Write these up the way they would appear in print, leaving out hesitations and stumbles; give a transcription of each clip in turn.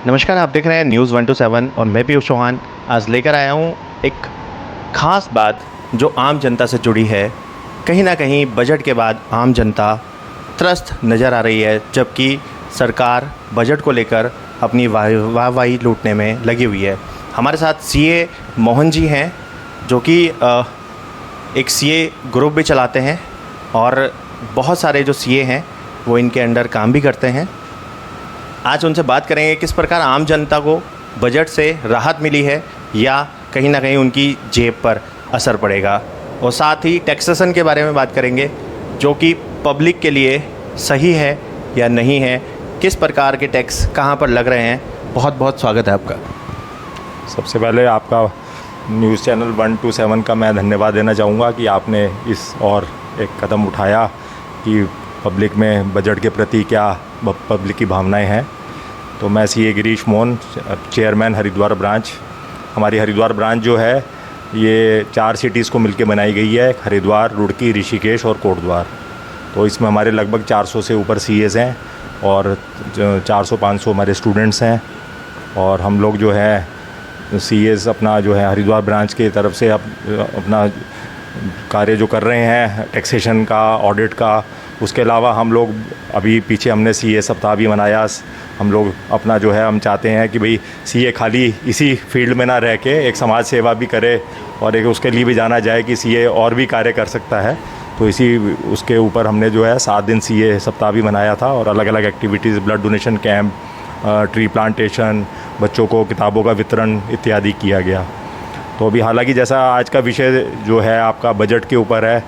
नमस्कार, आप देख रहे हैं न्यूज़ 127 और मैं पीयूष चौहान। आज लेकर आया हूँ एक ख़ास बात जो आम जनता से जुड़ी है। कहीं ना कहीं बजट के बाद आम जनता त्रस्त नज़र आ रही है, जबकि सरकार बजट को लेकर अपनी वाहवाही लूटने में लगी हुई है। हमारे साथ सीए मोहन जी हैं, जो कि एक सीए ग्रुप भी चलाते हैं और बहुत सारे जो सीए हैं वो इनके अंडर काम भी करते हैं। आज उनसे बात करेंगे किस प्रकार आम जनता को बजट से राहत मिली है या कहीं ना कहीं उनकी जेब पर असर पड़ेगा, और साथ ही टैक्सेशन के बारे में बात करेंगे जो कि पब्लिक के लिए सही है या नहीं है, किस प्रकार के टैक्स कहां पर लग रहे हैं। बहुत बहुत स्वागत है आपका। सबसे पहले आपका न्यूज़ चैनल 127 का मैं धन्यवाद देना चाहूँगा कि आपने इस और एक कदम उठाया कि पब्लिक में बजट के प्रति क्या पब्लिक की भावनाएं हैं। तो मैं CA Girish Mohan, chairman Haridwar branch. हमारी हरिद्वार ब्रांच जो है ये 4 सिटीज़ को मिलके बनाई गई है, हरिद्वार, रुड़की, ऋषिकेश और कोटद्वार। तो इसमें हमारे लगभग 400 से ऊपर सीएस हैं और 400-500 हमारे स्टूडेंट्स हैं। और हम लोग जो है सीएस अपना जो है हरिद्वार ब्रांच की तरफ से अपना कार्य जो कर रहे हैं टैक्सेशन का, ऑडिट का। उसके अलावा हम लोग अभी पीछे हमने सीए सप्ताह भी मनाया। हम लोग अपना जो है हम चाहते हैं कि भाई सीए खाली इसी फील्ड में ना रह के एक समाज सेवा भी करे और एक उसके लिए भी जाना जाए कि सीए और भी कार्य कर सकता है। तो इसी उसके ऊपर हमने जो है 7 दिन सीए सप्ताह भी मनाया था और अलग अलग activities, blood donation camp, tree plantation, बच्चों को किताबों का वितरण इत्यादि किया गया। तो अभी हालांकि जैसा आज का विषय जो है आपका बजट के ऊपर है,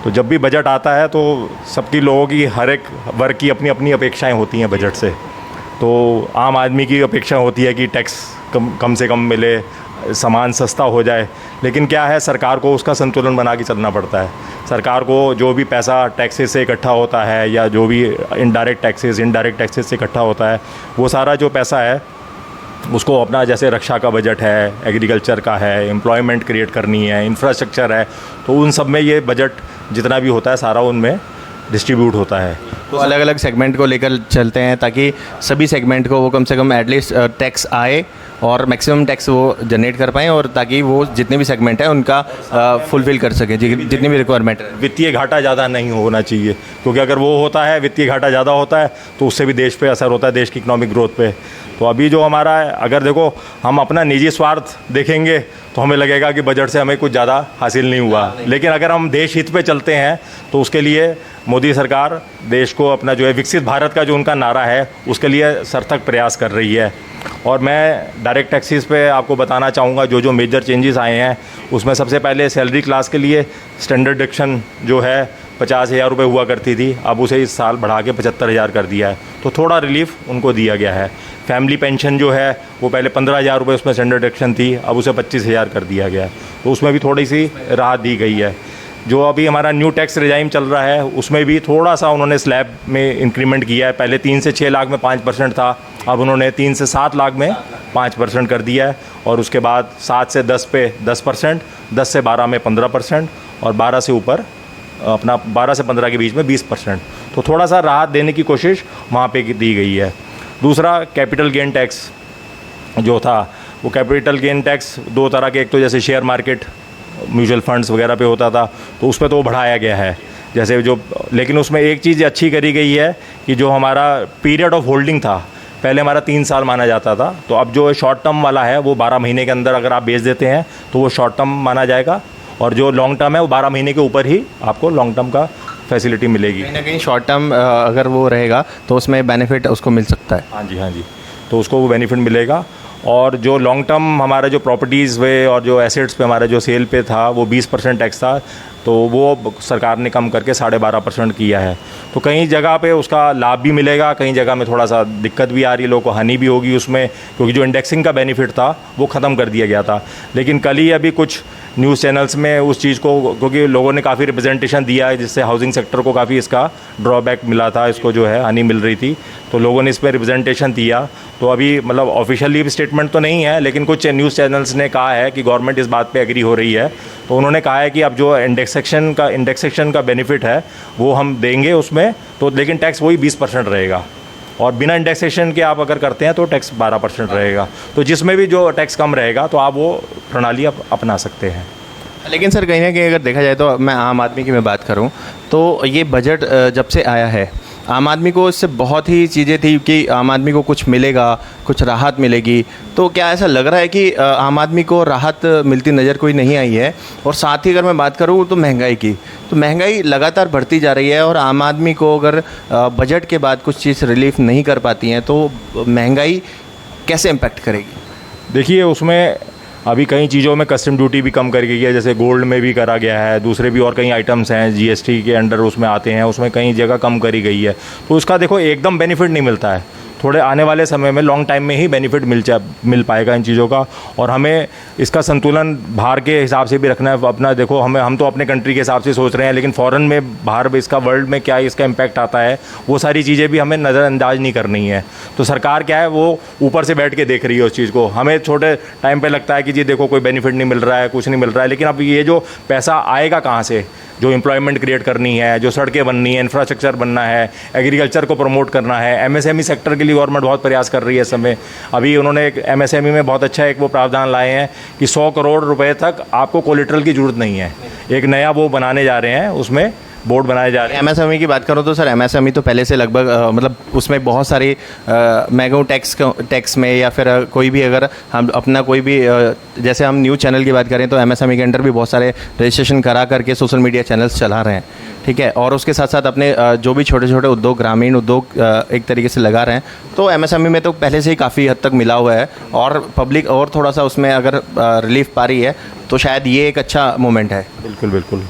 तो जब भी बजट आता है तो सबकी लोगों की, हर एक वर्ग की अपनी अपनी अपेक्षाएं होती हैं बजट से। तो आम आदमी की अपेक्षा होती है कि टैक्स कम से कम मिले, सामान सस्ता हो जाए। लेकिन क्या है, सरकार को उसका संतुलन बना के चलना पड़ता है। सरकार को जो भी पैसा टैक्सेस से इकट्ठा होता है या जो भी इनडायरेक्ट टैक्सेस से इकट्ठा होता है, वो सारा जो पैसा है उसको अपना, जैसे रक्षा का बजट है, एग्रीकल्चर का है, एम्प्लॉयमेंट क्रिएट करनी है, इंफ्रास्ट्रक्चर है, तो उन सब में ये बजट जितना भी होता है सारा उनमें डिस्ट्रीब्यूट होता है। तो अलग अलग सेगमेंट को लेकर चलते हैं ताकि सभी सेगमेंट को वो कम से कम एटलीस्ट टैक्स आए और मैक्सिमम टैक्स वो जनरेट कर पाएँ, और ताकि वो जितने भी सेगमेंट हैं उनका फुलफ़िल कर सकें जितनी भी रिक्वायरमेंट है। वित्तीय घाटा ज़्यादा नहीं होना चाहिए, क्योंकि अगर वो होता है, वित्तीय घाटा ज़्यादा होता है, तो उससे भी देश पे असर होता है, देश की इकोनॉमिक ग्रोथ पे। तो अभी जो हमारा है, अगर देखो हम अपना निजी स्वार्थ देखेंगे तो हमें लगेगा कि बजट से हमें कुछ ज़्यादा हासिल नहीं हुआ। लेकिन अगर हम देश हित पे चलते हैं तो उसके लिए मोदी सरकार देश को अपना जो है विकसित भारत का जो उनका नारा है उसके लिए सार्थक प्रयास कर रही है। और मैं डायरेक्ट टैक्सेस पे आपको बताना चाहूँगा जो मेजर चेंजेस आए हैं। उसमें सबसे पहले सैलरी क्लास के लिए स्टैंडर्ड डिडक्शन जो है 50,000 रुपये हुआ करती थी, अब उसे इस साल बढ़ा के 75,000 कर दिया है, तो थोड़ा रिलीफ उनको दिया गया है। फैमिली पेंशन जो है वो पहले 15,000 रुपये उसमें स्टैंडर्ड डिडक्शन थी, अब उसे 25,000 कर दिया गया है, तो उसमें भी थोड़ी सी राहत दी गई है। जो अभी हमारा न्यू टैक्स रिजाइम चल रहा है उसमें भी थोड़ा सा उन्होंने स्लैब में इंक्रीमेंट किया है। पहले 3 से 6 लाख में 5% था, अब उन्होंने 3 से 7 लाख में 5% कर दिया है। और उसके बाद 7 से 10 पे 10%, 10 से 12 में 15% और 12 से ऊपर अपना 12 से 15 के बीच में 20%। तो थोड़ा सा राहत देने की कोशिश वहाँ पे दी गई है। दूसरा कैपिटल गेन टैक्स जो था, वो कैपिटल गेन टैक्स 2 तरह के, एक तो जैसे शेयर मार्केट, म्यूचुअल फंड्स वगैरह पे होता था, तो उस पर तो बढ़ाया गया है जैसे जो। लेकिन उसमें एक चीज़ अच्छी करी गई है कि जो हमारा पीरियड ऑफ होल्डिंग था, पहले हमारा 3 साल माना जाता था, तो अब जो शॉर्ट टर्म वाला है वो 12 महीने के अंदर अगर आप बेच देते हैं तो वो शॉर्ट टर्म माना जाएगा, और जो लॉन्ग टर्म है वो 12 महीने के ऊपर ही आपको लॉन्ग टर्म का फैसिलिटी मिलेगी। कहीं ना कहीं शॉर्ट टर्म अगर वो रहेगा तो उसमें बेनिफिट उसको मिल सकता है। हाँ जी, तो उसको वो बेनिफिट मिलेगा। और जो लॉन्ग टर्म हमारा जो प्रॉपर्टीज़ पे और जो एसेट्स पे हमारा जो सेल पे था वो 20% टैक्स था, तो वो सरकार ने कम करके 12.5% किया है। तो कई जगह पे उसका लाभ भी मिलेगा, कई जगह में थोड़ा सा दिक्कत भी आ रही है, लोगों को हानि भी होगी उसमें, क्योंकि जो इंडेक्सिंग का बेनिफिट था वो ख़त्म कर दिया गया था। लेकिन कल ही अभी कुछ न्यूज़ चैनल्स में उस चीज़ को, क्योंकि लोगों ने काफ़ी रिप्रेजेंटेशन दिया है जिससे हाउसिंग सेक्टर को काफ़ी इसका ड्रॉबैक मिला था, इसको जो है हानि मिल रही थी, तो लोगों ने इस पर रिप्रेजेंटेशन दिया। तो अभी मतलब ऑफिशियली स्टेटमेंट तो नहीं है, लेकिन कुछ न्यूज़ चैनल्स ने कहा है कि गवर्नमेंट इस बात पे एग्री हो रही है। तो उन्होंने कहा है कि अब जो इंडेक्सेशन का बेनिफिट है वो हम देंगे उसमें, तो लेकिन टैक्स वही 20% रहेगा। और बिना इंडेक्सेशन के आप अगर करते हैं तो टैक्स 12% रहेगा। तो जिसमें भी जो टैक्स कम रहेगा तो आप वो प्रणाली अपना सकते हैं। लेकिन सर कहीं ना कहीं अगर देखा जाए तो मैं आम आदमी की मैं बात करूं तो ये बजट जब से आया है आम आदमी को इससे बहुत ही चीज़ें थी कि आम आदमी को कुछ मिलेगा, कुछ राहत मिलेगी। तो क्या ऐसा लग रहा है कि आम आदमी को राहत मिलती नज़र कोई नहीं आई है? और साथ ही अगर मैं बात करूँ तो महंगाई की, तो महंगाई लगातार बढ़ती जा रही है और आम आदमी को अगर बजट के बाद कुछ चीज़ रिलीफ नहीं कर पाती हैं तो महंगाई कैसे इम्पैक्ट करेगी? देखिए, उसमें अभी कई चीज़ों में कस्टम ड्यूटी भी कम कर गई है, जैसे गोल्ड में भी करा गया है, दूसरे भी और कई आइटम्स हैं जीएसटी के अंडर उसमें आते हैं, उसमें कई जगह कम करी गई है। तो उसका देखो एकदम बेनिफिट नहीं मिलता है, थोड़े आने वाले समय में लॉन्ग टाइम में ही बेनिफिट मिल पाएगा इन चीज़ों का। और हमें इसका संतुलन बाहर के हिसाब से भी रखना है अपना। देखो हम तो अपने कंट्री के हिसाब से सोच रहे हैं, लेकिन फ़ॉरेन में बाहर इसका वर्ल्ड में क्या इसका इम्पैक्ट आता है, वो सारी चीज़ें भी हमें नज़रअंदाज नहीं करनी है। तो सरकार क्या है वो ऊपर से बैठ के देख रही है उस चीज़ को। हमें छोटे टाइम पर लगता है कि जी देखो कोई बेनिफिट नहीं मिल रहा है, कुछ नहीं मिल रहा है, लेकिन अब ये जो पैसा आएगा कहाँ से, जो एम्प्लॉयमेंट क्रिएट करनी है, जो सड़कें बननी है, इंफ्रास्ट्रक्चर बनना है, एग्रीकल्चर को प्रमोट करना है, एमएसएमई सेक्टर के लिए गवर्नमेंट बहुत प्रयास कर रही है इस समय। अभी उन्होंने एक एमएसएमई में बहुत अच्छा एक वो प्रावधान लाए हैं कि 100 करोड़ रुपए तक आपको कोलेटरल की ज़रूरत नहीं है। एक नया वो बनाने जा रहे हैं, उसमें बोर्ड बनाए जा रहे हैं। एमएसएमई की बात करो तो सर एमएसएमई तो पहले से लगभग मतलब उसमें बहुत सारी मैगो टैक्स में या फिर कोई भी अगर हम अपना कोई भी जैसे हम न्यूज़ चैनल की बात करें तो एमएसएमई के अंडर भी बहुत सारे रजिस्ट्रेशन करा करके सोशल मीडिया चैनल्स चला रहे हैं, ठीक है। और उसके साथ साथ अपने जो भी छोटे छोटे उद्योग, ग्रामीण उद्योग एक तरीके से लगा रहे हैं। तो एमएसएमई में तो पहले से ही काफ़ी हद तक मिला हुआ है और पब्लिक और थोड़ा सा उसमें अगर रिलीफ पा रही है तो शायद ये एक अच्छा मोमेंट है। बिल्कुल बिल्कुल।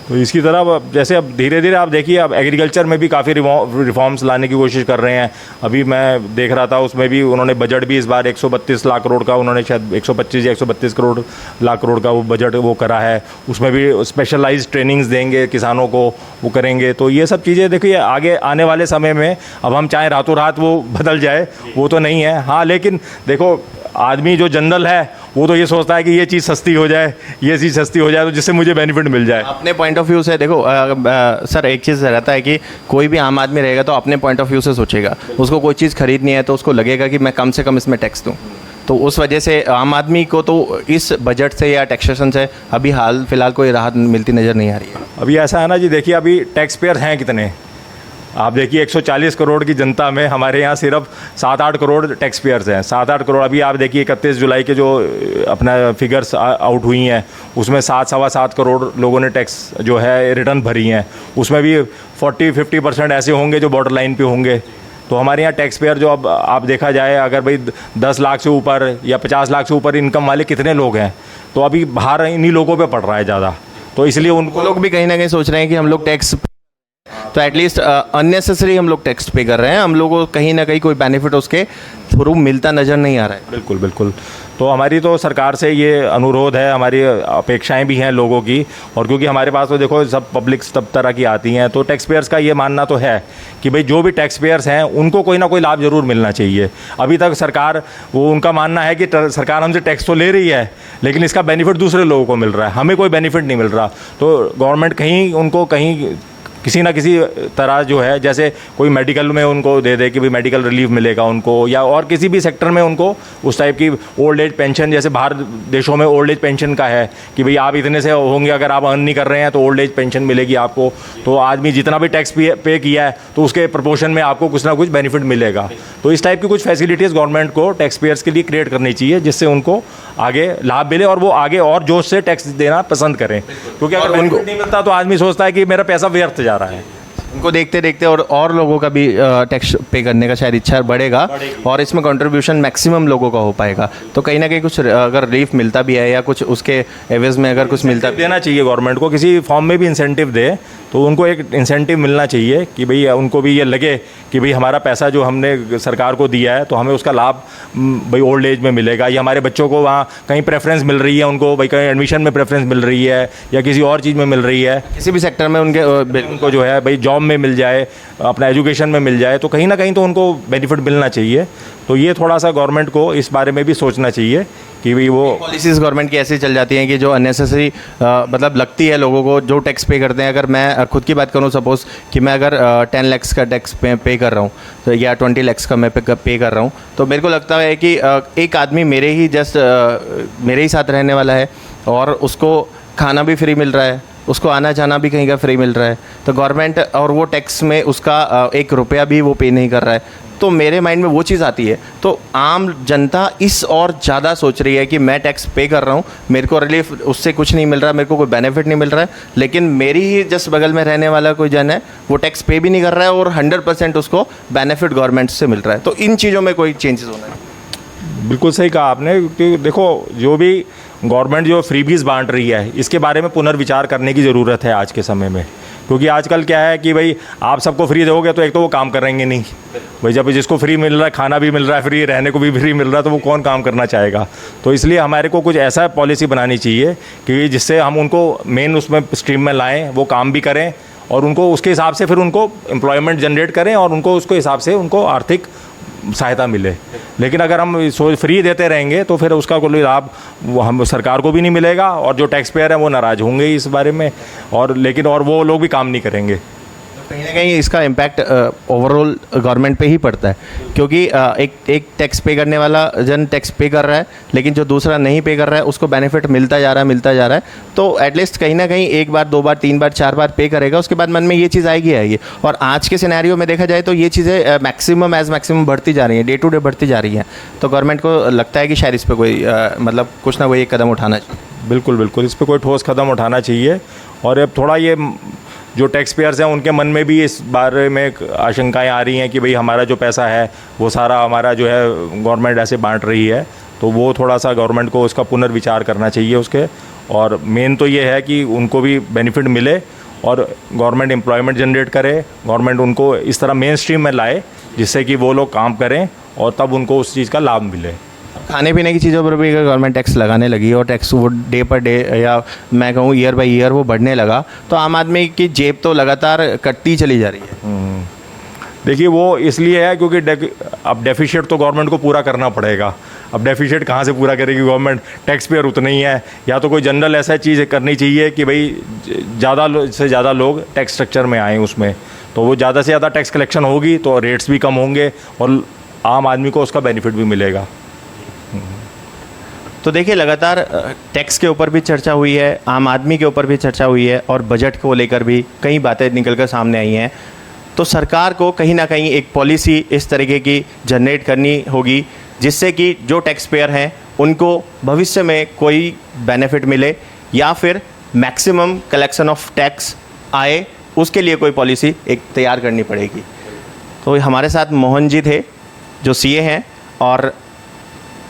तो इसकी तरह अब जैसे अब धीरे धीरे आप देखिए, अब एग्रीकल्चर में भी काफ़ी रिफॉर्म्स लाने की कोशिश कर रहे हैं। अभी मैं देख रहा था उसमें भी उन्होंने बजट भी इस बार 132 लाख करोड़ का, उन्होंने शायद 125 या 132 लाख करोड़ का वो बजट वो करा है। उसमें भी स्पेशलाइज्ड ट्रेनिंग्स देंगे किसानों को, वो करेंगे। तो ये सब चीज़ें देखिए आगे आने वाले समय में, अब हम चाहे रातों रात वो बदल जाए वो तो नहीं है, हाँ, लेकिन देखो आदमी जो जनरल है वो तो ये सोचता है कि ये चीज़ सस्ती हो जाए, ये चीज़ सस्ती हो जाए तो जिससे मुझे बेनिफिट मिल जाए। अपने पॉइंट ऑफ व्यू से देखो सर एक चीज़ रहता है कि कोई भी आम आदमी रहेगा तो अपने पॉइंट ऑफ व्यू से सोचेगा। उसको कोई चीज़ खरीदनी है तो उसको लगेगा कि मैं कम से कम इसमें टैक्स दूँ। तो उस वजह से आम आदमी को तो इस बजट से या टैक्सेशन से अभी हाल फिलहाल कोई राहत मिलती नज़र नहीं आ रही है। अभी ऐसा है ना जी, देखिए अभी टैक्स पेयर हैं कितने, आप देखिए 140 करोड़ की जनता में हमारे यहाँ सिर्फ 7-8 करोड़ टैक्स पेयर्स हैं। 7-8 करोड़। अभी आप देखिए 31 जुलाई के जो अपना फिगर्स आउट हुई हैं उसमें 7-7.25 करोड़ लोगों ने टैक्स जो है रिटर्न भरी हैं। उसमें भी 40-50% ऐसे होंगे जो बॉर्डर लाइन पे होंगे। तो हमारे यहाँ टैक्स पेयर जो अब आप देखा जाए, अगर भाई 10 लाख से ऊपर या 50 लाख से ऊपर इनकम वाले कितने लोग हैं, तो अभी बाहर इन्हीं लोगों पे पड़ रहा है ज़्यादा। तो इसलिए उनको लोग भी कहीं ना कहीं सोच रहे हैं कि हम लोग टैक्स तो एटलीस्ट अननेसेसरी हम लोग टैक्स पे कर रहे हैं, हम लोगों को कहीं ना कहीं कोई बेनिफिट उसके थ्रू मिलता नज़र नहीं आ रहा है। बिल्कुल बिल्कुल। तो हमारी तो सरकार से ये अनुरोध है, हमारी अपेक्षाएं भी हैं लोगों की। और क्योंकि हमारे पास तो देखो सब पब्लिक सब तरह की आती हैं, तो टैक्स पेयर्स का ये मानना तो है कि भाई जो भी टैक्स पेयर्स हैं उनको कोई ना कोई लाभ ज़रूर मिलना चाहिए। अभी तक सरकार वो उनका मानना है कि सरकार हमसे टैक्स तो ले रही है लेकिन इसका बेनिफिट दूसरे लोगों को मिल रहा है, हमें कोई बेनिफिट नहीं मिल रहा। तो गवर्नमेंट कहीं उनको कहीं किसी ना किसी तरह जो है, जैसे कोई मेडिकल में उनको दे दे कि भाई मेडिकल रिलीफ मिलेगा उनको, या और किसी भी सेक्टर में उनको उस टाइप की ओल्ड एज पेंशन, जैसे बाहर देशों में ओल्ड एज पेंशन का है कि भाई आप इतने से होंगे, अगर आप अर्न नहीं कर रहे हैं तो ओल्ड एज पेंशन मिलेगी आपको। तो आदमी जितना भी टैक्स पे किया है तो उसके प्रपोर्शन में आपको कुछ ना कुछ बेनिफिट मिलेगा। तो इस टाइप की कुछ फैसिलिटीज़ गवर्नमेंट को टैक्स पेयर्स के लिए क्रिएट करनी चाहिए, जिससे उनको आगे लाभ मिले और वो आगे और जोश से टैक्स देना पसंद करें। क्योंकि अगर बेनिफिट नहीं मिलता तो आदमी सोचता है कि मेरा पैसा व्यर्थ जा रहा है। उनको देखते देखते और लोगों का भी टैक्स पे करने का शायद इच्छा बढ़ेगा और इसमें कंट्रीब्यूशन मैक्सिमम लोगों का हो पाएगा। तो कहीं ना कहीं कुछ अगर रिलीफ मिलता भी है या कुछ उसके एवज में अगर कुछ मिलता देना चाहिए गवर्नमेंट को, किसी फॉर्म में भी इंसेंटिव दे तो उनको एक इंसेंटिव मिलना चाहिए कि भाई उनको भी ये लगे कि भाई हमारा पैसा जो हमने सरकार को दिया है तो हमें उसका लाभ भाई ओल्ड एज में मिलेगा, या हमारे बच्चों को वहाँ कहीं प्रेफरेंस मिल रही है, उनको भाई कहीं एडमिशन में प्रेफरेंस मिल रही है या किसी और चीज़ में मिल रही है, किसी भी सेक्टर में उनको जो है भाई जॉब जॉब में मिल जाए, अपना एजुकेशन में मिल जाए, तो कहीं ना कहीं तो उनको बेनिफिट मिलना चाहिए। तो ये थोड़ा सा गवर्नमेंट को इस बारे में भी सोचना चाहिए कि भाई वो पॉलिसीज़ गवर्नमेंट की ऐसी चल जाती हैं कि जो अननेसेसरी मतलब लगती है लोगों को, जो टैक्स पे करते हैं। अगर मैं खुद की बात करूं, सपोज़ कि मैं अगर 10 लाख का टैक्स पे कर रहा हूं, तो या 20 लाख का मैं पे कर रहा हूं, तो मेरे को लगता है कि एक आदमी मेरे ही साथ रहने वाला है और उसको खाना भी फ्री मिल रहा है, उसको आना जाना भी कहीं का फ्री मिल रहा है, तो गवर्नमेंट और वो टैक्स में उसका 1 रुपया भी वो पे नहीं कर रहा है। तो मेरे माइंड में वो चीज़ आती है। तो आम जनता इस और ज़्यादा सोच रही है कि मैं टैक्स पे कर रहा हूँ, मेरे को रिलीफ उससे कुछ नहीं मिल रहा है, मेरे को कोई बेनिफिट नहीं मिल रहा है, लेकिन मेरी ही जस्ट बगल में रहने वाला कोई जन है, वो टैक्स पे भी नहीं कर रहा है और 100% उसको बेनिफिट गवर्नमेंट से मिल रहा है। तो इन चीज़ों में कोई चेंजेस होना है। बिल्कुल सही कहा आपने कि देखो, जो भी गवर्नमेंट जो फ्रीबीज बांट रही है, इसके बारे में पुनर्विचार करने की ज़रूरत है आज के समय में। क्योंकि आजकल क्या है कि भाई आप सबको फ्री दोगे तो एक तो वो काम करेंगे नहीं भाई, जब जिसको फ्री मिल रहा है, खाना भी मिल रहा है फ्री, रहने को भी फ्री मिल रहा है, तो वो कौन काम करना चाहेगा। तो इसलिए हमारे को कुछ ऐसा पॉलिसी बनानी चाहिए कि जिससे हम उनको मेन उसमें स्ट्रीम में लाएँ, वो काम भी करें और उनको उसके हिसाब से फिर उनको एम्प्लॉयमेंट जनरेट करें और उनको उसके हिसाब से उनको आर्थिक सहायता मिले। लेकिन अगर हम फ्री देते रहेंगे तो फिर उसका कोई लाभ वो हम सरकार को भी नहीं मिलेगा और जो टैक्स पेयर है वो नाराज़ होंगे ही इस बारे में, और वो लोग भी काम नहीं करेंगे। कहीं ना कहीं इसका इम्पैक्ट ओवरऑल गवर्नमेंट पे ही पड़ता है, क्योंकि एक टैक्स पे करने वाला जन टैक्स पे कर रहा है, लेकिन जो दूसरा नहीं पे कर रहा है उसको बेनिफिट मिलता जा रहा है। तो एटलीस्ट कहीं ना कहीं 1 बार 2 बार 3 बार 4 बार पे करेगा, उसके बाद मन में ये चीज़ आएगी। और आज के सिनेरियो में देखा जाए तो ये चीज़ें मैक्सिमम बढ़ती जा रही हैं, डे टू डे बढ़ती जा रही हैं। तो गवर्नमेंट को लगता है कि शायद इस पर कोई मतलब कुछ ना कोई एक कदम उठाना चाहिए। बिल्कुल इस पर कोई ठोस कदम उठाना चाहिए। और अब थोड़ा ये जो टैक्स पेयर्स हैं उनके मन में भी इस बारे में आशंकाएं आ रही हैं कि भाई हमारा जो पैसा है वो सारा हमारा जो है गवर्नमेंट ऐसे बांट रही है, तो वो थोड़ा सा गवर्नमेंट को उसका पुनर्विचार करना चाहिए उसके। और मेन तो ये है कि उनको भी बेनिफिट मिले और गवर्नमेंट एम्प्लॉयमेंट जनरेट करे, गवर्नमेंट उनको इस तरह मेन स्ट्रीम में लाए जिससे कि वो लोग काम करें और तब उनको उस चीज़ का लाभ मिले। खाने पीने की चीज़ों पर भी अगर गवर्नमेंट टैक्स लगाने लगी और टैक्स वो डे पर डे या मैं कहूँ ईयर बाय ईयर वो बढ़ने लगा, तो आम आदमी की जेब तो लगातार कटती चली जा रही है। देखिए वो इसलिए है क्योंकि अब डेफिशिएट तो गवर्नमेंट को पूरा करना पड़ेगा। अब डेफिशिएट कहाँ से पूरा करेगी गवर्नमेंट, टैक्स पेयर उतने ही है। या तो कोई जनरल ऐसा चीज़ करनी चाहिए कि भाई ज़्यादा से ज़्यादा लोग टैक्स स्ट्रक्चर में आएँ उसमें, तो वो ज़्यादा से ज़्यादा टैक्स कलेक्शन होगी तो रेट्स भी कम होंगे और आम आदमी को उसका बेनिफिट भी मिलेगा। तो देखिए लगातार टैक्स के ऊपर भी चर्चा हुई है, आम आदमी के ऊपर भी चर्चा हुई है और बजट को लेकर भी कई बातें निकल कर सामने आई हैं। तो सरकार को कहीं ना कहीं एक पॉलिसी इस तरीके की जनरेट करनी होगी जिससे कि जो टैक्स पेयर हैं उनको भविष्य में कोई बेनिफिट मिले या फिर मैक्सिमम कलेक्शन ऑफ टैक्स आए, उसके लिए कोई पॉलिसी एक तैयार करनी पड़ेगी। तो हमारे साथ मोहन जी थे जो सीए हैं और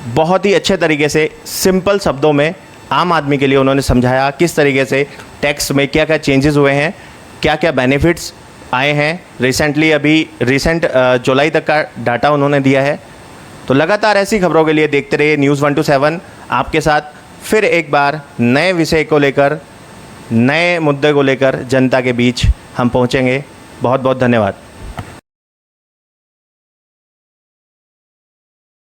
बहुत ही अच्छे तरीके से सिंपल शब्दों में आम आदमी के लिए उन्होंने समझाया किस तरीके से टैक्स में क्या क्या चेंजेस हुए हैं, क्या क्या बेनिफिट्स आए हैं। रिसेंट जुलाई तक का डाटा उन्होंने दिया है। तो लगातार ऐसी खबरों के लिए देखते रहिए न्यूज़ 127। आपके साथ फिर एक बार नए विषय को लेकर, नए मुद्दे को लेकर जनता के बीच हम पहुंचेंगे। बहुत बहुत धन्यवाद।